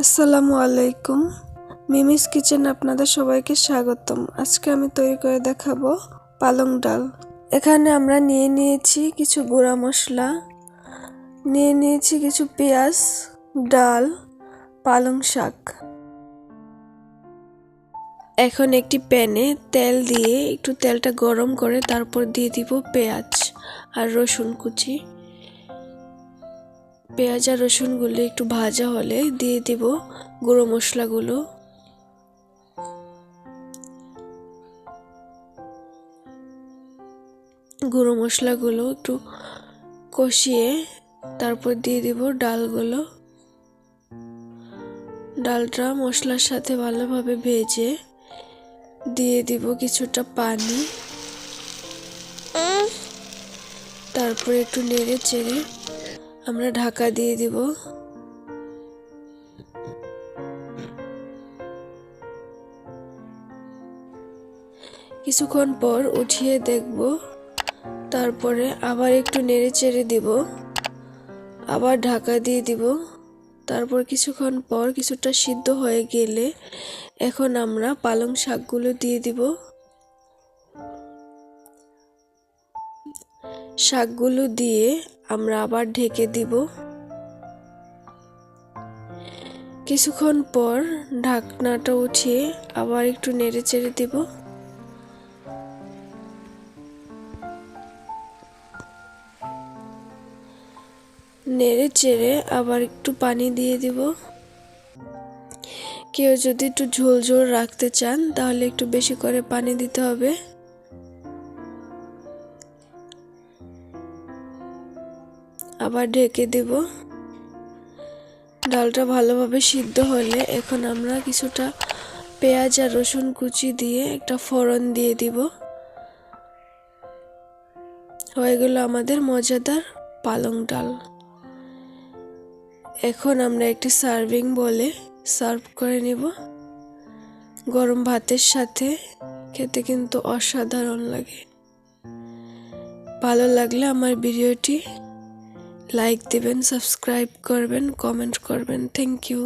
আসসালামু আলাইকুম। মিমিস কিচেনে আপনাদের সবাইকে স্বাগতম। আজকে আমি তৈরি করে দেখাবো পালং ডাল। এখানে আমরা নিয়েছি কিছু গুঁড়া মশলা, নিয়েছি কিছু পেঁয়াজ, ডাল, পালং শাক। এখন একটি প্যানে তেল দিয়ে একটু তেলটা গরম করে তারপর দিয়ে দিব পেঁয়াজ আর রসুন কুচি। পেঁয়াজ আর রসুনগুলো একটু ভাজা হলে দিয়ে দিব গুঁড়ো মশলাগুলো। গুঁড়ো মশলাগুলো একটু কষিয়ে তারপর দিয়ে দিব ডালগুলো। ডালটা মশলার সাথে ভালোভাবে ভেজে দিয়ে দিব কিছুটা পানি। তারপর একটু নেড়ে চেড়ে আমরা ঢাকা দিয়ে দিব। কিছুক্ষণ পর উঠিয়ে দেখব, তারপরে আবার একটু নেড়ে চেড়ে দিব, আবার ঢাকা দিয়ে দিব। তারপর কিছুক্ষণ পর কিছুটা সিদ্ধ হয়ে গেলে এখন আমরা পালং শাকগুলো দিয়ে দিব। শাকগুলো দিয়ে আমরা আবার ঢেকে দিব। কিছুক্ষণ পর ঢাকনাটা উঠিয়ে আবার একটু নেড়ে চেড়ে দিব। নেড়ে চেড়ে আবার একটু পানি দিয়ে দিব। কেউ যদি একটু ঝোল ঝোল রাখতে চান তাহলে একটু বেশি করে পানি দিতে হবে। আবার ঢেকে দেব। ডালটা ভালোভাবে সিদ্ধ হলে এখন আমরা কিছুটা পেঁয়াজ আর রসুন কুচি দিয়ে একটা ফোড়ন দিয়ে দিব। হয়ে গেল আমাদের মজাদার পালং ডাল। এখন আমরা একটি সার্ভিং বলে সার্ভ করে নিব। গরম ভাতের সাথে খেতে কিন্তু অসাধারণ লাগে। ভালো লাগলে আমার ভিডিওটি লাইক দিবেন, সাবস্ক্রাইব করবেন, কমেন্ট করবেন। Thank you.